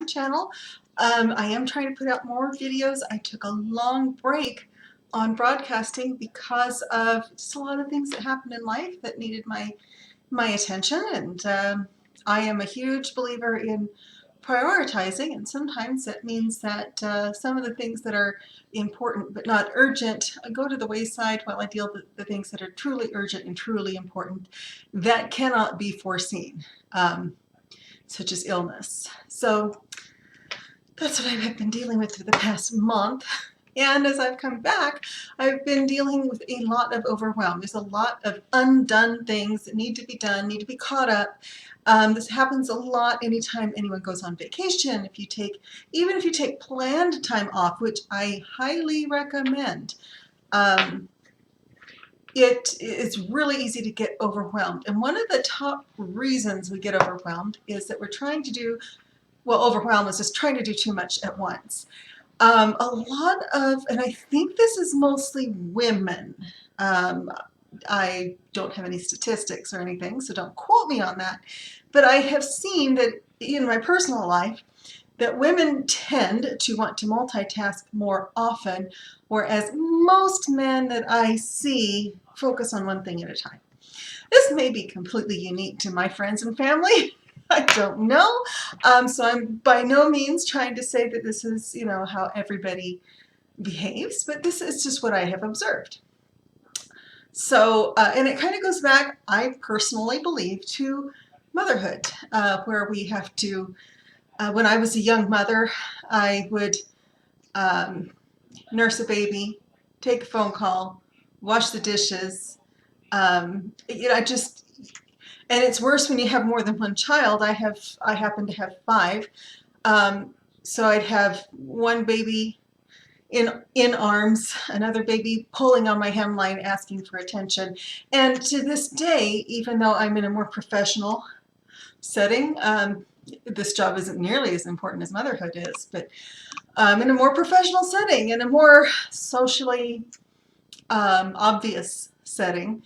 channel. I am trying to put out more videos. I took a long break on broadcasting because of just a lot of things that happened in life that needed my attention, and I am a huge believer in prioritizing, and sometimes that means that some of the things that are important but not urgent go to the wayside while I deal with the things that are truly urgent and truly important that cannot be foreseen, such as illness. So that's what I've been dealing with for the past month. And as I've come back, I've been dealing with a lot of overwhelm. There's a lot of undone things that need to be done, need to be caught up. This happens a lot anytime anyone goes on vacation. Even if you take planned time off, which I highly recommend, it is really easy to get overwhelmed. And one of the top reasons we get overwhelmed is that we're trying to do, well, overwhelm is just trying to do too much at once. A lot of, and I think this is mostly women. I don't have any statistics or anything, so don't quote me on that. But I have seen that in my personal life that women tend to want to multitask more often, whereas most men that I see focus on one thing at a time. This may be completely unique to my friends and family. I don't know. So I'm by no means trying to say that this is, how everybody behaves, but this is just what I have observed. So, and it kind of goes back, I personally believe, to motherhood, where we have to, when I was a young mother, I would nurse a baby, take a phone call, wash the dishes, and it's worse when you have more than one child. I happen to have 5. So I'd have one baby in arms, another baby pulling on my hemline asking for attention. And to this day, even though I'm in a more professional setting, this job isn't nearly as important as motherhood is, but in a more professional setting, in a more socially obvious setting,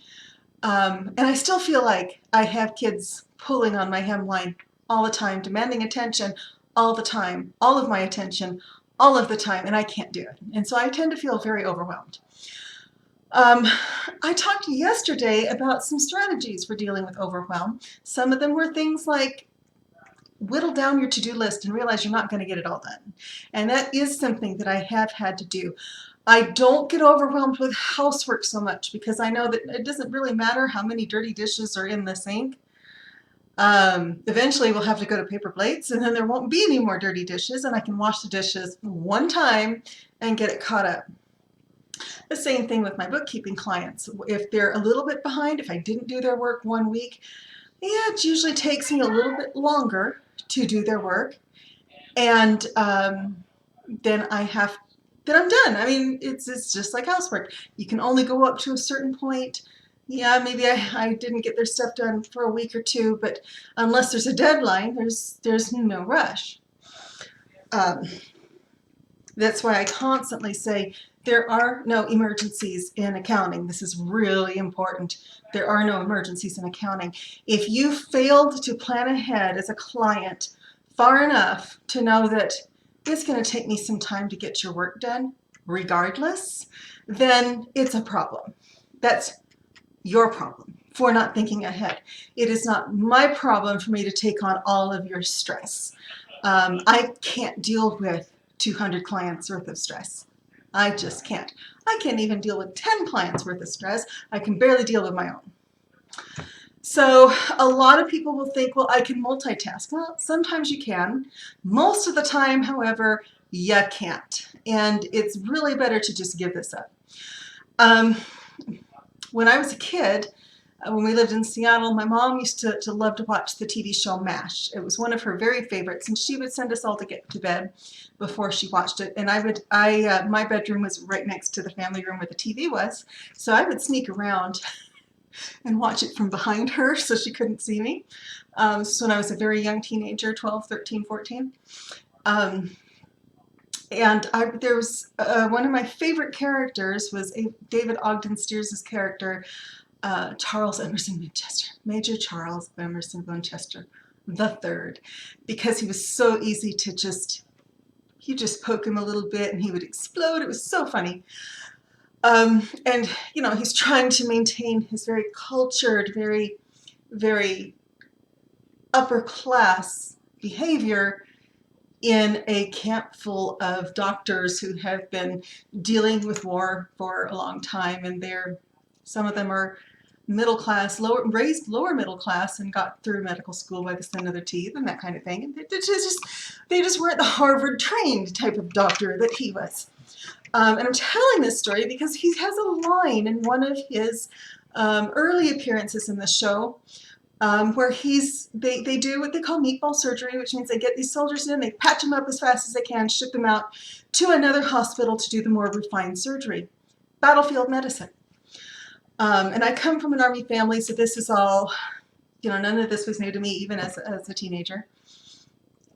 and I still feel like I have kids pulling on my hemline all the time, demanding attention all the time, all of my attention, all of the time, and I can't do it. And so I tend to feel very overwhelmed. I talked yesterday about some strategies for dealing with overwhelm. Some of them were things like whittle down your to-do list and realize you're not going to get it all done. And that is something that I have had to do. I don't get overwhelmed with housework so much because I know that it doesn't really matter how many dirty dishes are in the sink. Eventually we'll have to go to paper plates, and then there won't be any more dirty dishes, and I can wash the dishes one time and get it caught up. The same thing with my bookkeeping clients. If they're a little bit behind, if I didn't do their work one week, yeah, it usually takes me a little bit longer to do their work, and then I'm done. I mean, it's just like housework. You can only go up to a certain point. Yeah, maybe I didn't get their stuff done for a week or 2, but unless there's a deadline, there's no rush. That's why I constantly say there are no emergencies in accounting. This is really important. There are no emergencies in accounting. If you failed to plan ahead as a client far enough to know that it's going to take me some time to get your work done, regardless, then it's a problem. That's your problem for not thinking ahead. It is not my problem for me to take on all of your stress. I can't deal with 200 clients worth of stress. I just can't. I can't even deal with 10 clients worth of stress. I can barely deal with my own. So a lot of people will think, well, I can multitask. Well, sometimes you can. Most of the time, however, you can't. And it's really better to just give this up. When I was a kid, when we lived in Seattle, my mom used to love to watch the TV show MASH. It was one of her very favorites, and she would send us all to get to bed before she watched it. And my bedroom was right next to the family room where the TV was, so I would sneak around and watch it from behind her so she couldn't see me. So when I was a very young teenager, 12, 13, 14. And there was one of my favorite characters was David Ogden Stiers' character, Charles Emerson Winchester, Major Charles Emerson Winchester, the third, because he was so easy to you just poke him a little bit and he would explode. It was so funny. And, he's trying to maintain his very cultured, very, very upper class behavior in a camp full of doctors who have been dealing with war for a long time, and some of them are middle class, raised lower middle class, and got through medical school by the skin of their teeth and that kind of thing. And they just weren't the Harvard trained type of doctor that he was. And I'm telling this story because he has a line in one of his early appearances in the show, where they do what they call meatball surgery, which means they get these soldiers in, they patch them up as fast as they can, ship them out to another hospital to do the more refined surgery. Battlefield medicine. And I come from an Army family, so this is all, none of this was new to me, even as a teenager.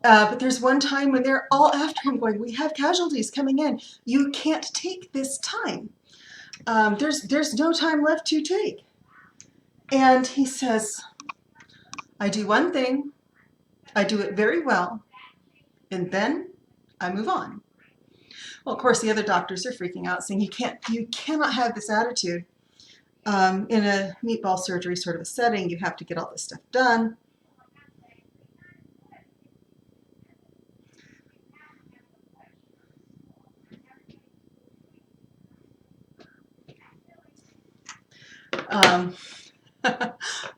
But there's one time when they're all after him going, we have casualties coming in. You can't take this time. There's no time left to take. And he says, I do one thing, I do it very well, and then I move on. Well, of course, the other doctors are freaking out, saying you cannot have this attitude in a meatball surgery sort of a setting. You have to get all this stuff done.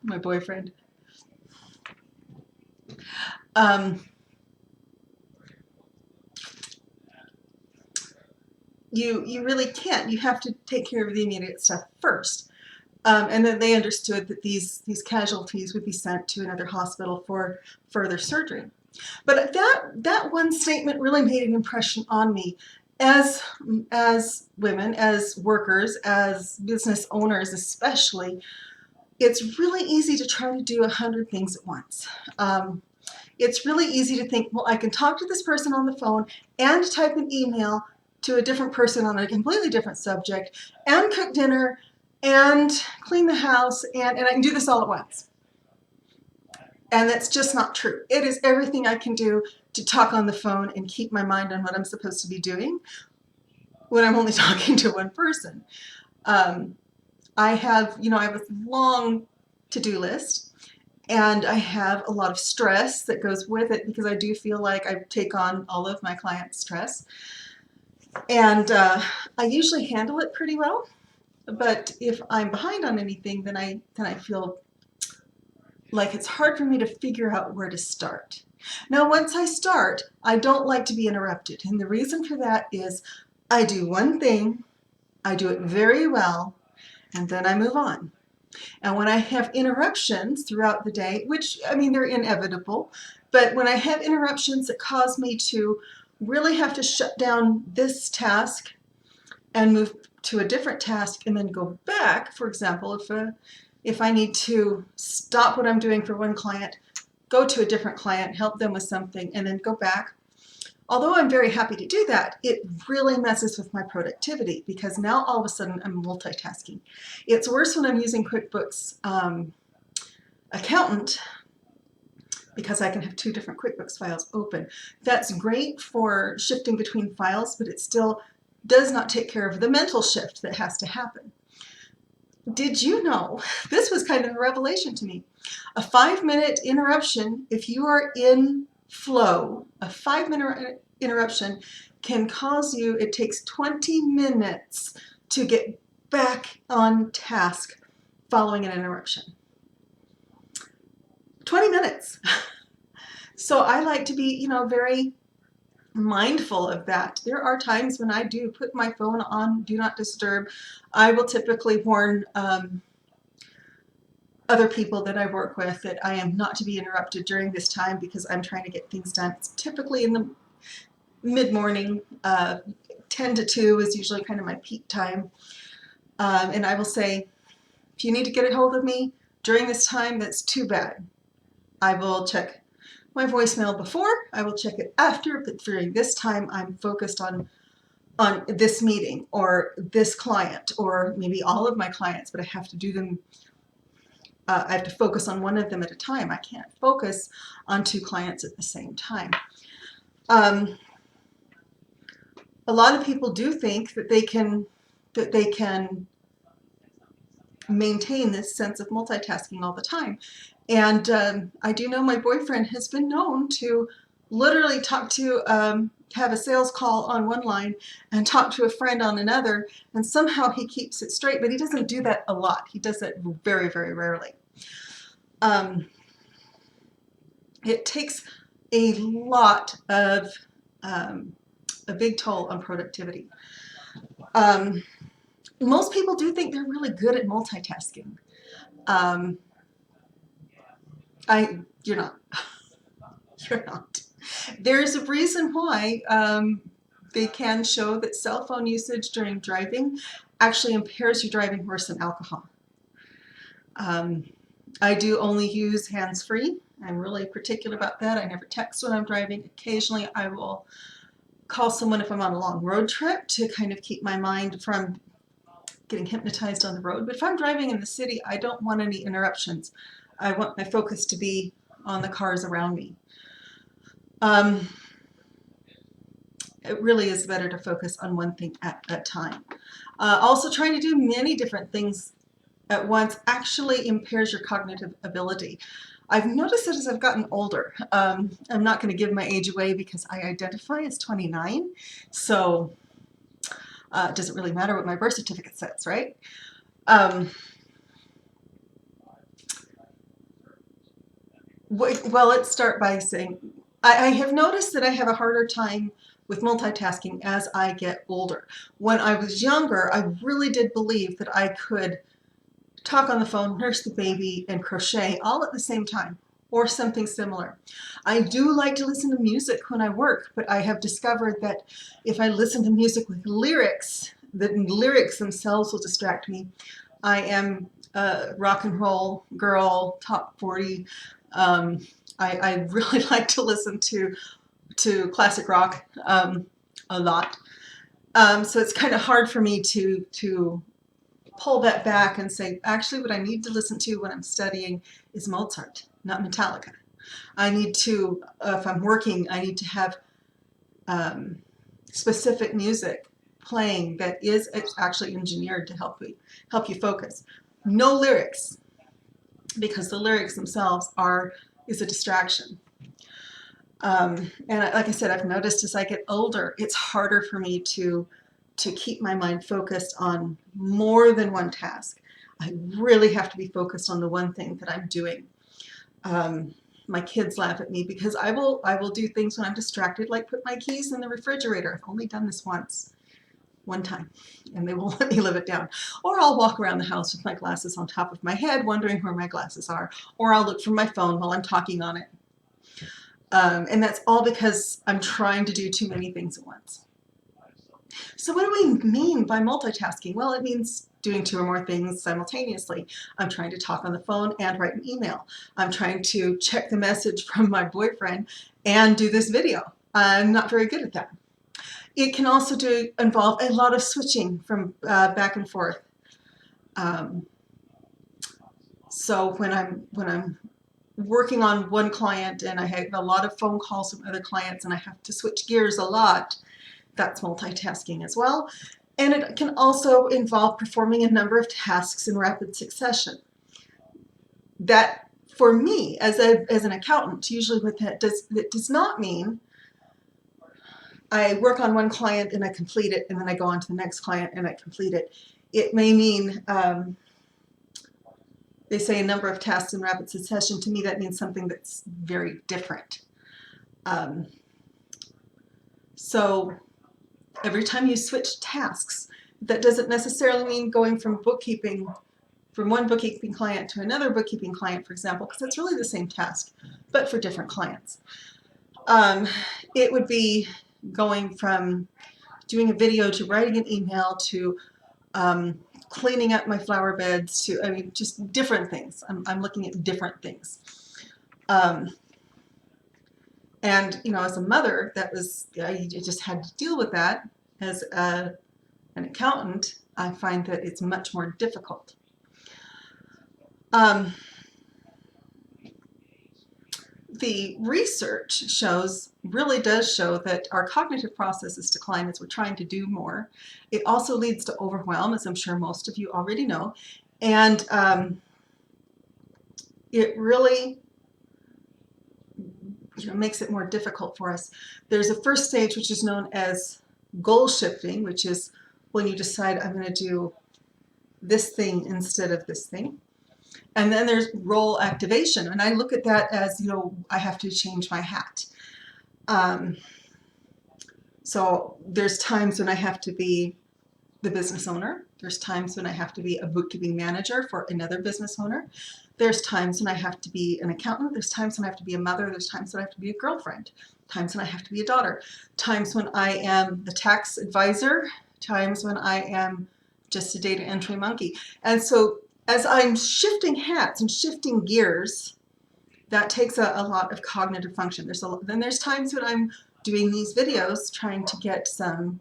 My boyfriend. You really can't. You have to take care of the immediate stuff first. And then they understood that these casualties would be sent to another hospital for further surgery. But that one statement really made an impression on me. As women, as workers, as business owners especially, it's really easy to try to do 100 things at once. It's really easy to think, well, I can talk to this person on the phone and type an email to a different person on a completely different subject and cook dinner and clean the house, and I can do this all at once. And that's just not true. It is everything I can do to talk on the phone and keep my mind on what I'm supposed to be doing when I'm only talking to one person. I have a long to-do list, and I have a lot of stress that goes with it because I do feel like I take on all of my clients' stress. And I usually handle it pretty well, but if I'm behind on anything, then I feel like it's hard for me to figure out where to start. Now, once I start, I don't like to be interrupted, and the reason for that is I do one thing, I do it very well, and then I move on. And when I have interruptions throughout the day, which, they're inevitable, but when I have interruptions that cause me to really have to shut down this task and move to a different task and then go back, for example, if I need to stop what I'm doing for one client, go to a different client, help them with something, and then go back. Although I'm very happy to do that, it really messes with my productivity because now all of a sudden I'm multitasking. It's worse when I'm using QuickBooks Accountant because I can have 2 different QuickBooks files open. That's great for shifting between files, but it still does not take care of the mental shift that has to happen. Did you know, this was kind of a revelation to me, a 5-minute interruption, if you are in flow, a 5-minute interruption can cause you, it takes 20 minutes to get back on task following an interruption. 20 minutes. So I like to be, very mindful of that. There are times when I do put my phone on Do Not Disturb. I will typically warn other people that I work with that I am not to be interrupted during this time because I'm trying to get things done. It's typically in the mid-morning. 10 to 2 is usually kind of my peak time. And I will say, if you need to get a hold of me during this time, that's too bad. I will check my voicemail before, I will check it after, but during this time I'm focused on this meeting or this client or maybe all of my clients, but I have to do them I have to focus on one of them at a time. I can't focus on 2 clients at the same time. A lot of people do think that they can maintain this sense of multitasking all the time. And I do know my boyfriend has been known to literally have a sales call on one line and talk to a friend on another, and somehow he keeps it straight, but he doesn't do that a lot. He does it very, very rarely. It takes a lot of a big toll on productivity. Most people do think they're really good at multitasking. You're not. You're not. There's a reason why they can show that cell phone usage during driving actually impairs your driving worse than alcohol. I do only use hands-free. I'm really particular about that. I never text when I'm driving. Occasionally I will call someone if I'm on a long road trip to kind of keep my mind from getting hypnotized on the road. But if I'm driving in the city, I don't want any interruptions. I want my focus to be on the cars around me. It really is better to focus on one thing at a time. Also, trying to do many different things at once actually impairs your cognitive ability. I've noticed that as I've gotten older. I'm not going to give my age away because I identify as 29, so it doesn't really matter what my birth certificate says, right? Well, let's start by saying I have noticed that I have a harder time with multitasking as I get older. When I was younger, I really did believe that I could talk on the phone, nurse the baby, and crochet all at the same time, or something similar. I do like to listen to music when I work, but I have discovered that if I listen to music with lyrics, the lyrics themselves will distract me. I am a rock and roll girl, top 40. I really like to listen to classic rock a lot. So it's kind of hard for me to pull that back and say, actually, what I need to listen to when I'm studying is Mozart, not Metallica. I need to, if I'm working, I need to have specific music playing that is actually engineered to help you focus. No lyrics, because the lyrics themselves is a distraction. And like I said, I've noticed as I get older, it's harder for me to keep my mind focused on more than one task. I really have to be focused on the one thing that I'm doing. My kids laugh at me because I will do things when I'm distracted, like put my keys in the refrigerator. I've only done this one time, and they won't let me live it down. Or I'll walk around the house with my glasses on top of my head, wondering where my glasses are. Or I'll look for my phone while I'm talking on it. And that's all because I'm trying to do too many things at once. So what do we mean by multitasking? Well, it means doing 2 or more things simultaneously. I'm trying to talk on the phone and write an email. I'm trying to check the message from my boyfriend and do this video. I'm not very good at that. It can also involve a lot of switching from back and forth. So when I'm working on one client and I have a lot of phone calls from other clients and I have to switch gears a lot, that's multitasking as well. And it can also involve performing a number of tasks in rapid succession. That, for me, as an accountant, usually what that does not mean I work on one client and I complete it, and then I go on to the next client and I complete it. It may mean, they say a number of tasks in rapid succession. To me, that means something that's very different. So every time you switch tasks, that doesn't necessarily mean going from one bookkeeping client to another bookkeeping client, for example, because it's really the same task, but for different clients. It would be going from doing a video to writing an email to cleaning up my flower beds to, I mean, just different things. I'm looking at different things. And, you know, as a mother, you just had to deal with that. As an accountant, I find that it's much more difficult. the research really does show that our cognitive processes decline as we're trying to do more. It also leads to overwhelm, as I'm sure most of you already know, and it really makes it more difficult for us. There's a first stage which is known as goal shifting, which is when you decide I'm going to do this thing instead of this thing. And then there's role activation, and I look at that as, I have to change my hat. So there's times when I have to be the business owner. There's times when I have to be a bookkeeping manager for another business owner. There's times when I have to be an accountant. There's times when I have to be a mother. There's times when I have to be a girlfriend. Times when I have to be a daughter. Times when I am the tax advisor. Times when I am just a data entry monkey. And so as I'm shifting hats and shifting gears, that takes a lot of cognitive function. Then there's times when I'm doing these videos trying to get some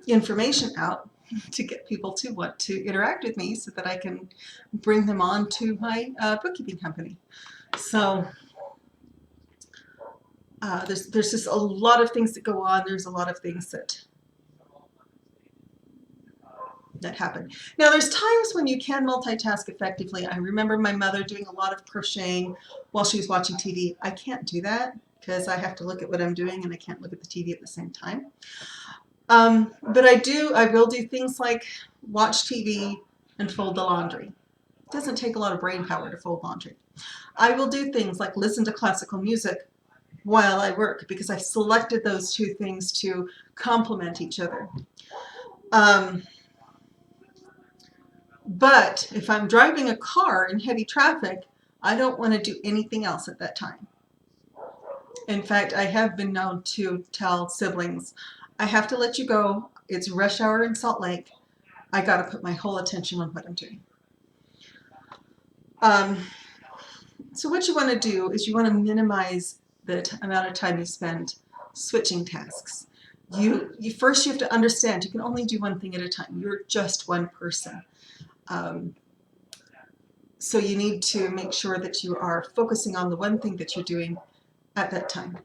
information out to get people to want to interact with me so that I can bring them on to my bookkeeping company. So there's just a lot of things that go on. There's a lot of things that happen. Now there's times when you can multitask effectively. I remember my mother doing a lot of crocheting while she was watching TV. I can't do that because I have to look at what I'm doing and I can't look at the TV at the same time. But I will do things like watch TV and fold the laundry. It doesn't take a lot of brain power to fold laundry. I will do things like listen to classical music while I work because I've selected those two things to complement each other. But if I'm driving a car in heavy traffic, I don't want to do anything else at that time. In fact, I have been known to tell siblings, I have to let you go. It's rush hour in Salt Lake. I got to put my whole attention on what I'm doing. So what you want to do is you want to minimize the amount of time you spend switching tasks. First you have to understand you can only do one thing at a time. You're just one person. So you need to make sure that you are focusing on the one thing that you're doing at that time.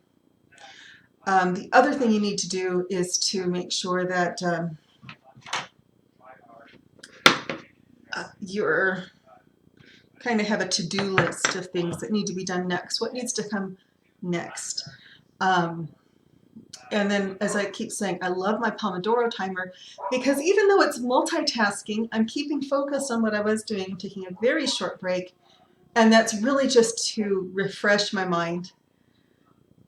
The other thing you need to do is to make sure that you're kind of have a to-do list of things that need to be done next. What needs to come next? And then, as I keep saying, I love my Pomodoro timer because even though it's multitasking, I'm keeping focus on what I was doing. I'm taking a very short break, and that's really just to refresh my mind.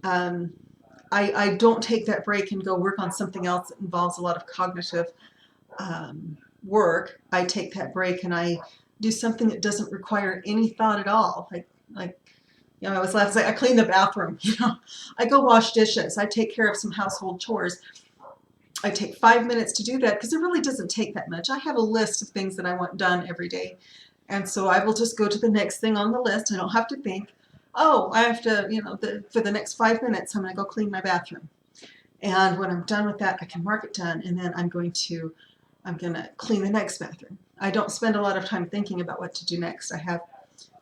I don't take that break and go work on something else that involves a lot of cognitive work. I take that break and I do something that doesn't require any thought at all. I was laughing. I clean the bathroom. I go wash dishes. I take care of some household chores. I take 5 minutes to do that because it really doesn't take that much. I have a list of things that I want done every day, and so I will just go to the next thing on the list. I don't have to think, oh, I have to, for the next 5 minutes, I'm going to go clean my bathroom. And when I'm done with that, I can mark it done, and then I'm going to clean the next bathroom. I don't spend a lot of time thinking about what to do next. I have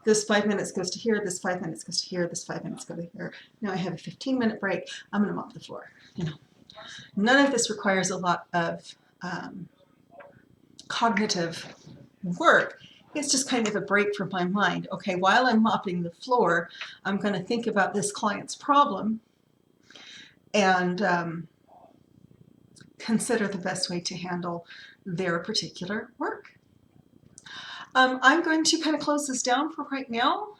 this 5 minutes goes to here, this 5 minutes goes to here, this 5 minutes go to here. Now I have a 15-minute break. I'm going to mop the floor. None of this requires a lot of cognitive work. It's just kind of a break from my mind. Okay, while I'm mopping the floor, I'm going to think about this client's problem and consider the best way to handle their particular work. I'm going to kind of close this down for right now.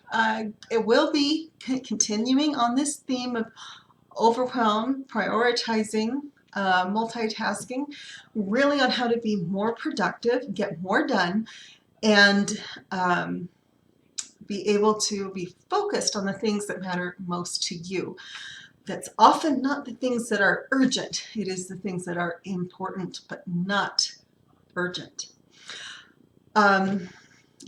It will be continuing on this theme of overwhelm, prioritizing, multitasking, really on how to be more productive, get more done, and be able to be focused on the things that matter most to you. That's often not the things that are urgent. It is the things that are important but not urgent.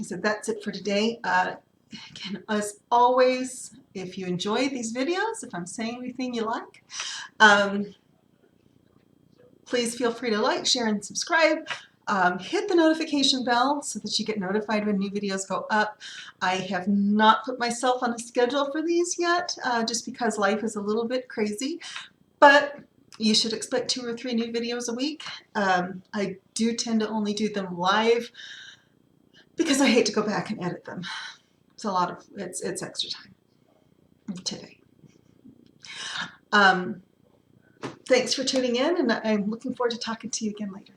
So that's it for today. Again, as always, if you enjoy these videos, if I'm saying anything you like, please feel free to like, share, and subscribe. Hit the notification bell so that you get notified when new videos go up. I have not put myself on a schedule for these yet, just because life is a little bit crazy, but you should expect 2 or 3 new videos a week. I do tend to only do them live because I hate to go back and edit them. It's a lot of, it's extra time today. Thanks for tuning in, and I'm looking forward to talking to you again later.